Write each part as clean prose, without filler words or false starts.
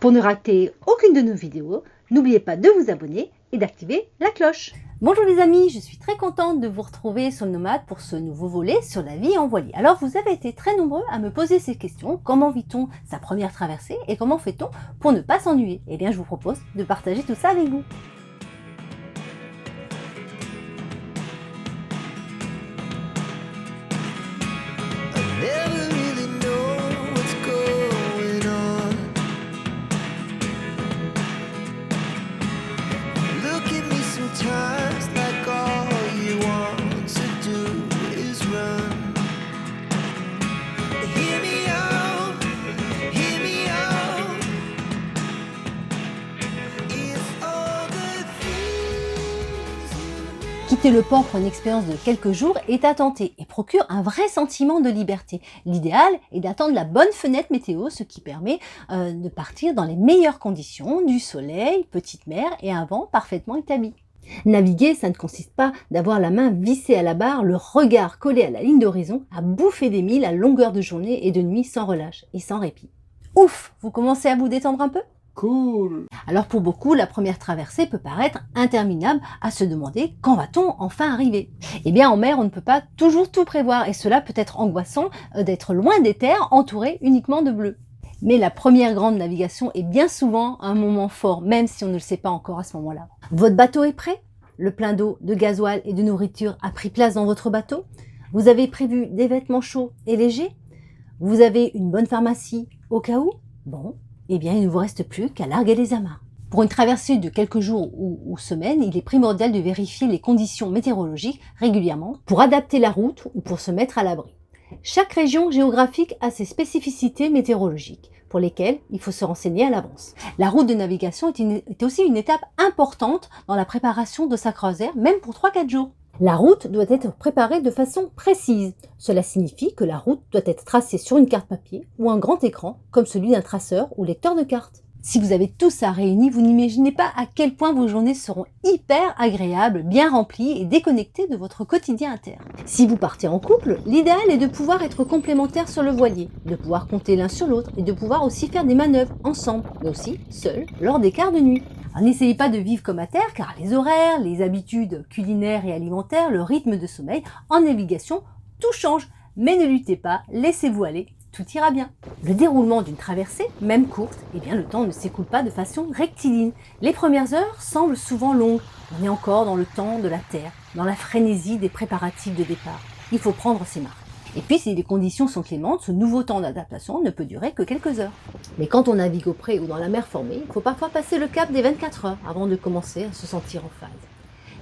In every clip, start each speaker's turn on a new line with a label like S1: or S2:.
S1: Pour ne rater aucune de nos vidéos, n'oubliez pas de vous abonner et d'activer la cloche.
S2: Bonjour les amis, je suis très contente de vous retrouver sur le Nomade pour ce nouveau volet sur la vie en voilier. Alors vous avez été très nombreux à me poser ces questions. Comment vit-on sa première traversée et comment fait-on pour ne pas s'ennuyer? Eh bien je vous propose de partager tout ça avec vous. Quitter le port pour une expérience de quelques jours est à tenter et procure un vrai sentiment de liberté. L'idéal est d'attendre la bonne fenêtre météo, ce qui permet de partir dans les meilleures conditions, du soleil, petite mer et un vent parfaitement établi. Naviguer, ça ne consiste pas d'avoir la main vissée à la barre, le regard collé à la ligne d'horizon, à bouffer des milles à longueur de journée et de nuit sans relâche et sans répit. Ouf, vous commencez à vous détendre un peu ?
S1: Cool.
S2: Alors pour beaucoup, la première traversée peut paraître interminable, à se demander quand va-t-on enfin arriver? Eh bien en mer, on ne peut pas toujours tout prévoir et cela peut être angoissant d'être loin des terres, entouré uniquement de bleu. Mais la première grande navigation est bien souvent un moment fort, même si on ne le sait pas encore à ce moment-là. Votre bateau est prêt? Le plein d'eau, de gasoil et de nourriture a pris place dans votre bateau? Vous avez prévu des vêtements chauds et légers? Vous avez une bonne pharmacie au cas où? Bon. Eh bien, il ne vous reste plus qu'à larguer les amarres. Pour une traversée de quelques jours ou semaines, il est primordial de vérifier les conditions météorologiques régulièrement pour adapter la route ou pour se mettre à l'abri. Chaque région géographique a ses spécificités météorologiques pour lesquelles il faut se renseigner à l'avance. La route de navigation est aussi une étape importante dans la préparation de sa croisière, même pour 3-4 jours. La route doit être préparée de façon précise. Cela signifie que la route doit être tracée sur une carte papier ou un grand écran, comme celui d'un traceur ou lecteur de cartes. Si vous avez tout ça réuni, vous n'imaginez pas à quel point vos journées seront hyper agréables, bien remplies et déconnectées de votre quotidien interne. Si vous partez en couple, l'idéal est de pouvoir être complémentaires sur le voilier, de pouvoir compter l'un sur l'autre et de pouvoir aussi faire des manœuvres ensemble, mais aussi seul lors des quarts de nuit. Alors n'essayez pas de vivre comme à terre, car les horaires, les habitudes culinaires et alimentaires, le rythme de sommeil, en navigation, tout change. Mais ne luttez pas, laissez-vous aller, tout ira bien. Le déroulement d'une traversée, même courte, eh bien le temps ne s'écoule pas de façon rectiligne. Les premières heures semblent souvent longues. On est encore dans le temps de la terre, dans la frénésie des préparatifs de départ. Il faut prendre ses marques. Et puis, si les conditions sont clémentes, ce nouveau temps d'adaptation ne peut durer que quelques heures. Mais quand on navigue au pré ou dans la mer formée, il faut parfois passer le cap des 24 heures avant de commencer à se sentir en phase.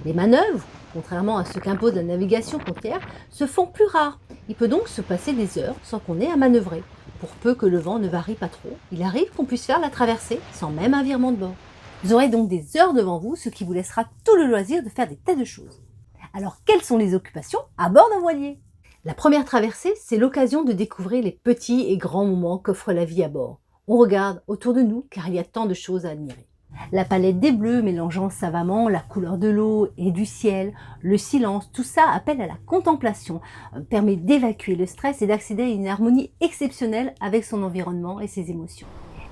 S2: Les manœuvres, contrairement à ce qu'impose la navigation côtière, se font plus rares. Il peut donc se passer des heures sans qu'on ait à manœuvrer. Pour peu que le vent ne varie pas trop, il arrive qu'on puisse faire la traversée sans même un virement de bord. Vous aurez donc des heures devant vous, ce qui vous laissera tout le loisir de faire des tas de choses. Alors, quelles sont les occupations à bord d'un voilier ? La première traversée, c'est l'occasion de découvrir les petits et grands moments qu'offre la vie à bord. On regarde autour de nous car il y a tant de choses à admirer. La palette des bleus mélangeant savamment la couleur de l'eau et du ciel, le silence, tout ça appelle à la contemplation, permet d'évacuer le stress et d'accéder à une harmonie exceptionnelle avec son environnement et ses émotions.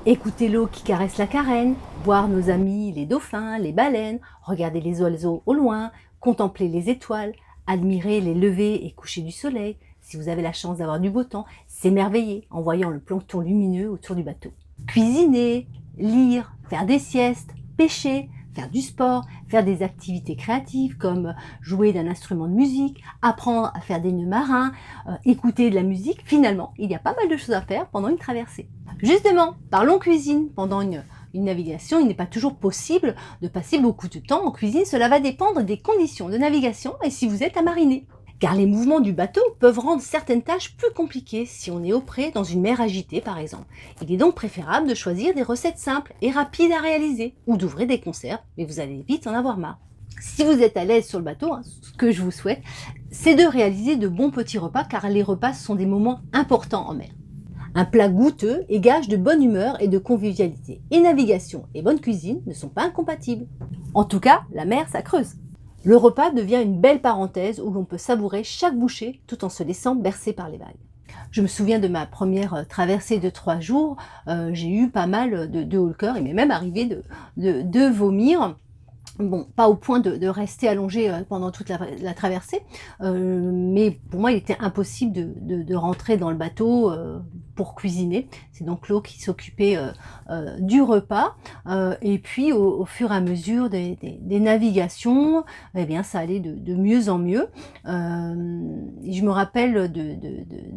S2: Écouter l'eau qui caresse la carène, voir nos amis les dauphins, les baleines, regarder les oiseaux au loin, contempler les étoiles, admirer les levées et couchers du soleil, si vous avez la chance d'avoir du beau temps, s'émerveiller en voyant le plancton lumineux autour du bateau. Cuisiner, lire, faire des siestes, pêcher, faire du sport, faire des activités créatives comme jouer d'un instrument de musique, apprendre à faire des nœuds marins, écouter de la musique. Finalement, il y a pas mal de choses à faire pendant une traversée. Justement, parlons cuisine. Pendant une navigation, il n'est pas toujours possible de passer beaucoup de temps en cuisine. Cela va dépendre des conditions de navigation et si vous êtes à mariner. Car les mouvements du bateau peuvent rendre certaines tâches plus compliquées si on est au pré dans une mer agitée par exemple. Il est donc préférable de choisir des recettes simples et rapides à réaliser ou d'ouvrir des conserves, mais vous allez vite en avoir marre. Si vous êtes à l'aise sur le bateau, ce que je vous souhaite, c'est de réaliser de bons petits repas car les repas sont des moments importants en mer. Un plat goûteux est gage de bonne humeur et de convivialité. Et navigation et bonne cuisine ne sont pas incompatibles. En tout cas, la mer, ça creuse. Le repas devient une belle parenthèse où l'on peut savourer chaque bouchée tout en se laissant bercer par les vagues. Je me souviens de ma première traversée de 3 jours, j'ai eu pas mal de haut le cœur. Il m'est même arrivé de vomir. Bon, pas au point de rester allongée pendant toute la traversée, mais pour moi, il était impossible de rentrer dans le bateau pour cuisiner. C'est donc l'eau qui s'occupait du repas. Et puis, au fur et à mesure des navigations, eh bien, ça allait de mieux en mieux. Et je me rappelle de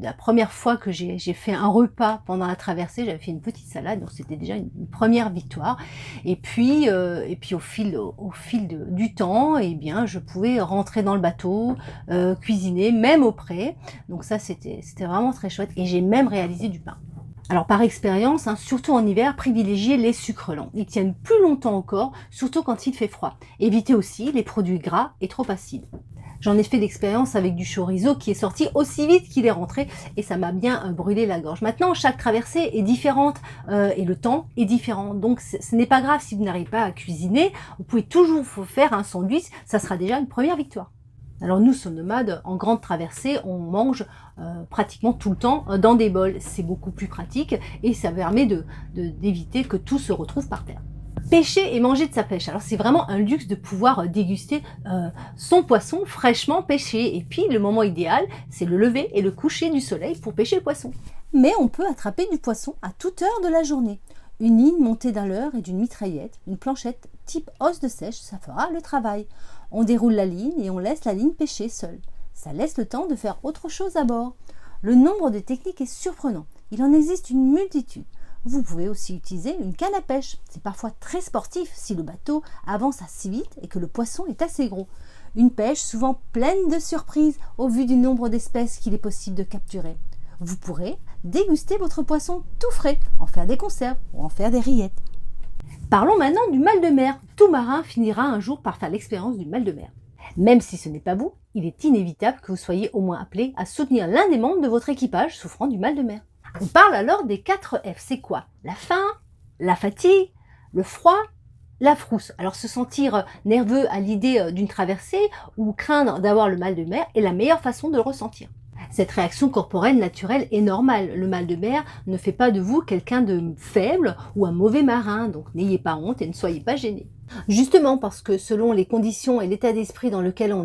S2: la première fois que j'ai fait un repas pendant la traversée. J'avais fait une petite salade, donc c'était déjà une première victoire. Et puis au fil du temps, eh bien, je pouvais rentrer dans le bateau, cuisiner, même au pré. Donc ça, c'était vraiment très chouette. Et j'ai même réalisé du pain. Alors par expérience, hein, surtout en hiver, privilégiez les sucres lents. Ils tiennent plus longtemps au corps, surtout quand il fait froid. Évitez aussi les produits gras et trop acides. J'en ai fait l'expérience avec du chorizo qui est sorti aussi vite qu'il est rentré et ça m'a bien brûlé la gorge. Maintenant, chaque traversée est différente et le temps est différent. Donc ce n'est pas grave si vous n'arrivez pas à cuisiner. Vous pouvez toujours faire un sandwich, ça sera déjà une première victoire. Alors nous, sur nomades, en grande traversée, on mange pratiquement tout le temps dans des bols. C'est beaucoup plus pratique et ça permet d'éviter que tout se retrouve par terre. Pêcher et manger de sa pêche. Alors c'est vraiment un luxe de pouvoir déguster son poisson fraîchement pêché. Et puis le moment idéal, c'est le lever et le coucher du soleil pour pêcher le poisson.
S3: Mais on peut attraper du poisson à toute heure de la journée. Une ligne montée d'un leurre et d'une mitraillette, une planchette type os de sèche, ça fera le travail. On déroule la ligne et on laisse la ligne pêcher seule. Ça laisse le temps de faire autre chose à bord. Le nombre de techniques est surprenant. Il en existe une multitude. Vous pouvez aussi utiliser une canne à pêche. C'est parfois très sportif si le bateau avance assez vite et que le poisson est assez gros. Une pêche souvent pleine de surprises au vu du nombre d'espèces qu'il est possible de capturer. Vous pourrez déguster votre poisson tout frais, en faire des conserves ou en faire des rillettes.
S2: Parlons maintenant du mal de mer. Tout marin finira un jour par faire l'expérience du mal de mer. Même si ce n'est pas vous, il est inévitable que vous soyez au moins appelé à soutenir l'un des membres de votre équipage souffrant du mal de mer. On parle alors des 4 F. C'est quoi? La faim, la fatigue, le froid, la frousse. Alors se sentir nerveux à l'idée d'une traversée ou craindre d'avoir le mal de mer est la meilleure façon de le ressentir. Cette réaction corporelle naturelle est normale. Le mal de mer ne fait pas de vous quelqu'un de faible ou un mauvais marin, donc n'ayez pas honte et ne soyez pas gêné. Justement parce que selon les conditions et l'état d'esprit dans lequel on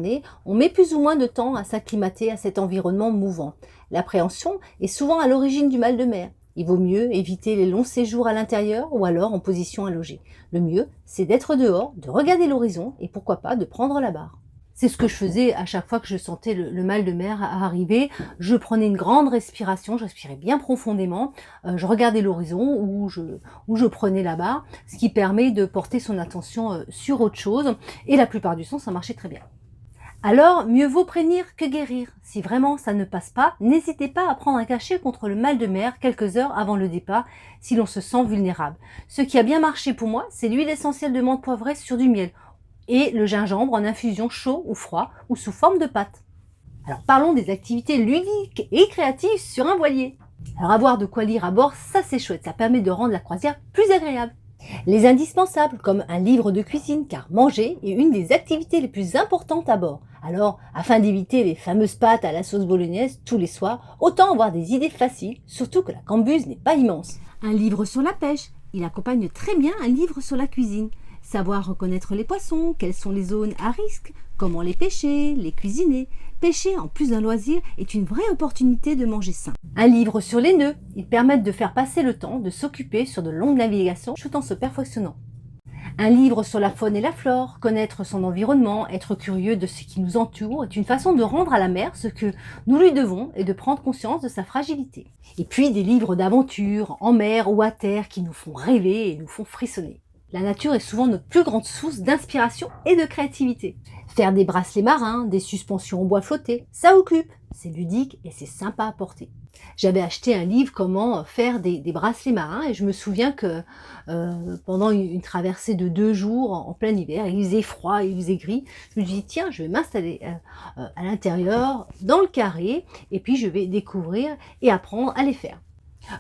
S2: met plus ou moins de temps à s'acclimater à cet environnement mouvant. L'appréhension est souvent à l'origine du mal de mer. Il vaut mieux éviter les longs séjours à l'intérieur ou alors en position allongée. Le mieux, c'est d'être dehors, de regarder l'horizon et pourquoi pas de prendre la barre. C'est ce que je faisais à chaque fois que je sentais le mal de mer arriver. Je prenais une grande respiration, je respirais bien profondément, je regardais l'horizon ou je prenais la barre, ce qui permet de porter son attention sur autre chose. Et la plupart du temps, ça marchait très bien. Alors, mieux vaut prévenir que guérir. Si vraiment ça ne passe pas, n'hésitez pas à prendre un cachet contre le mal de mer quelques heures avant le départ si l'on se sent vulnérable. Ce qui a bien marché pour moi, c'est l'huile essentielle de menthe poivrée sur du miel et le gingembre en infusion chaud ou froid ou sous forme de pâte. Alors parlons des activités ludiques et créatives sur un voilier. Alors avoir de quoi lire à bord, ça c'est chouette, ça permet de rendre la croisière plus agréable. Les indispensables comme un livre de cuisine car manger est une des activités les plus importantes à bord. Alors afin d'éviter les fameuses pâtes à la sauce bolognaise tous les soirs, autant avoir des idées faciles, surtout que la cambuse n'est pas immense.
S3: Un livre sur la pêche, il accompagne très bien un livre sur la cuisine. Savoir reconnaître les poissons, quelles sont les zones à risque, comment les pêcher, les cuisiner. Pêcher en plus d'un loisir est une vraie opportunité de manger sain.
S2: Un livre sur les nœuds, ils permettent de faire passer le temps, de s'occuper sur de longues navigations tout en se perfectionnant. Un livre sur la faune et la flore, connaître son environnement, être curieux de ce qui nous entoure est une façon de rendre à la mer ce que nous lui devons et de prendre conscience de sa fragilité. Et puis des livres d'aventure, en mer ou à terre, qui nous font rêver et nous font frissonner. La nature est souvent notre plus grande source d'inspiration et de créativité. Faire des bracelets marins, des suspensions en bois flotté, ça occupe, c'est ludique et c'est sympa à porter. J'avais acheté un livre comment faire des bracelets marins et je me souviens que pendant une traversée de 2 jours en plein hiver, il faisait froid, il faisait gris, je me suis dit tiens je vais m'installer à l'intérieur dans le carré et puis je vais découvrir et apprendre à les faire.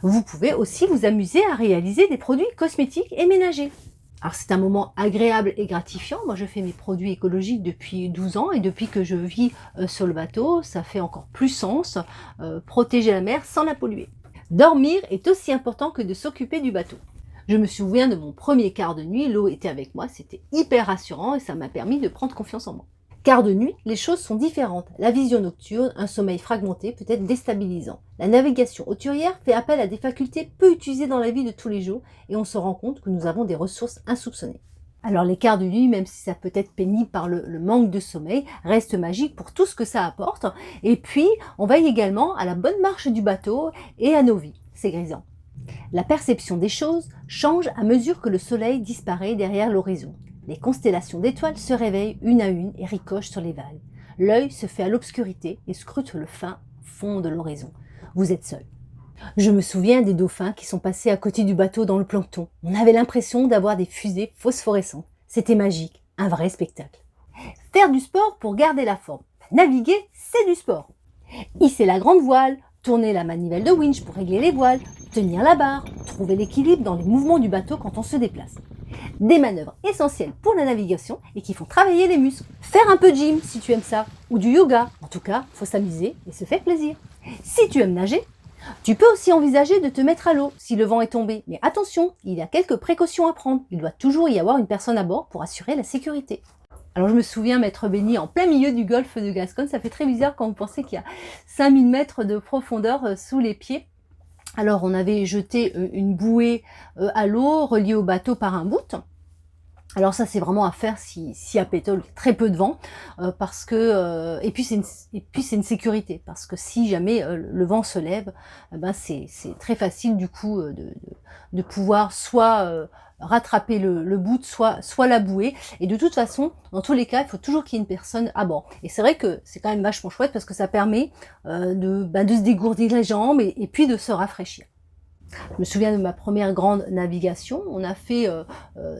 S2: Vous pouvez aussi vous amuser à réaliser des produits cosmétiques et ménagers. Alors c'est un moment agréable et gratifiant. Moi je fais mes produits écologiques depuis 12 ans et depuis que je vis sur le bateau, ça fait encore plus sens, protéger la mer sans la polluer. Dormir est aussi important que de s'occuper du bateau. Je me souviens de mon premier quart de nuit, l'eau était avec moi, c'était hyper rassurant et ça m'a permis de prendre confiance en moi. Quart de nuit, les choses sont différentes. La vision nocturne, un sommeil fragmenté peut être déstabilisant. La navigation hauturière fait appel à des facultés peu utilisées dans la vie de tous les jours et on se rend compte que nous avons des ressources insoupçonnées. Alors les quarts de nuit, même si ça peut être pénible par le manque de sommeil, restent magiques pour tout ce que ça apporte. Et puis, on veille également à la bonne marche du bateau et à nos vies. C'est grisant. La perception des choses change à mesure que le soleil disparaît derrière l'horizon. Les constellations d'étoiles se réveillent une à une et ricochent sur les vagues. L'œil se fait à l'obscurité et scrute le fin fond de l'horizon. Vous êtes seul. Je me souviens des dauphins qui sont passés à côté du bateau dans le plancton. On avait l'impression d'avoir des fusées phosphorescentes. C'était magique, un vrai spectacle. Faire du sport pour garder la forme. Naviguer, c'est du sport. Hisser la grande voile, tourner la manivelle de winch pour régler les voiles, tenir la barre, trouver l'équilibre dans les mouvements du bateau quand on se déplace. Des manœuvres essentielles pour la navigation et qui font travailler les muscles. Faire un peu de gym si tu aimes ça, ou du yoga. En tout cas, faut s'amuser et se faire plaisir. Si tu aimes nager, tu peux aussi envisager de te mettre à l'eau si le vent est tombé. Mais attention, il y a quelques précautions à prendre. Il doit toujours y avoir une personne à bord pour assurer la sécurité. Alors je me souviens m'être baignée en plein milieu du golfe de Gascogne. Ça fait très bizarre quand vous pensez qu'il y a 5000 mètres de profondeur sous les pieds. Alors on avait jeté une bouée à l'eau reliée au bateau par un bout. Alors ça c'est vraiment à faire si à pétole très peu de vent parce que et puis c'est une sécurité parce que si jamais le vent se lève, ben c'est très facile du coup de pouvoir soit rattraper le bout, soit la bouée. Et de toute façon, dans tous les cas, il faut toujours qu'il y ait une personne à bord. Et c'est vrai que c'est quand même vachement chouette parce que ça permet de se dégourdir les jambes et puis de se rafraîchir. Je me souviens de ma première grande navigation. On a fait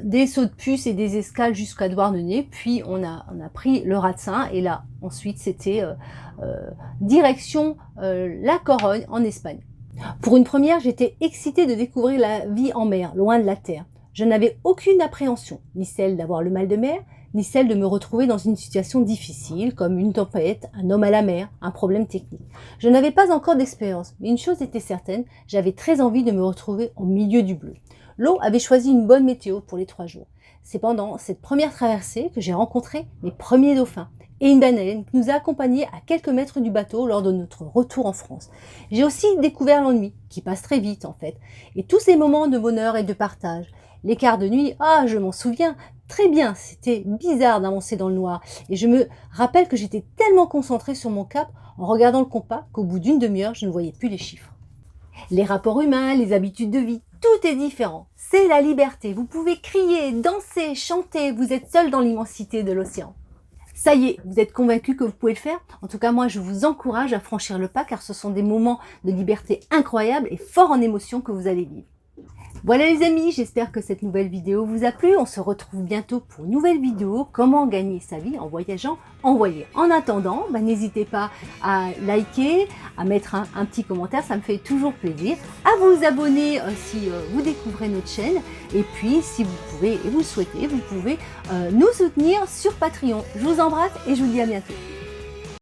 S2: des sauts de puce et des escales jusqu'à Douarnenez, puis on a pris le Ratsin et là ensuite c'était direction la Corogne en Espagne. Pour une première, j'étais excitée de découvrir la vie en mer, loin de la terre. Je n'avais aucune appréhension, ni celle d'avoir le mal de mer, ni celle de me retrouver dans une situation difficile, comme une tempête, un homme à la mer, un problème technique. Je n'avais pas encore d'expérience, mais une chose était certaine, j'avais très envie de me retrouver au milieu du bleu. L'eau avait choisi une bonne météo pour les 3 jours. C'est pendant cette première traversée que j'ai rencontré mes premiers dauphins et une baleine qui nous a accompagnés à quelques mètres du bateau lors de notre retour en France. J'ai aussi découvert l'ennui, qui passe très vite en fait, et tous ces moments de bonheur et de partage. Les quarts de nuit, je m'en souviens très bien, c'était bizarre d'avancer dans le noir. Et je me rappelle que j'étais tellement concentrée sur mon cap en regardant le compas qu'au bout d'une demi-heure, je ne voyais plus les chiffres. Les rapports humains, les habitudes de vie, tout est différent. C'est la liberté. Vous pouvez crier, danser, chanter, vous êtes seul dans l'immensité de l'océan. Ça y est, vous êtes convaincus que vous pouvez le faire? En tout cas, moi, je vous encourage à franchir le pas car ce sont des moments de liberté incroyables et forts en émotions que vous allez vivre. Voilà les amis, j'espère que cette nouvelle vidéo vous a plu. On se retrouve bientôt pour une nouvelle vidéo, comment gagner sa vie en voyageant en voilier. En attendant, n'hésitez pas à liker, à mettre un petit commentaire, ça me fait toujours plaisir. À vous abonner si vous découvrez notre chaîne. Et puis, si vous pouvez et vous le souhaitez, vous pouvez nous soutenir sur Patreon. Je vous embrasse et je vous dis à bientôt.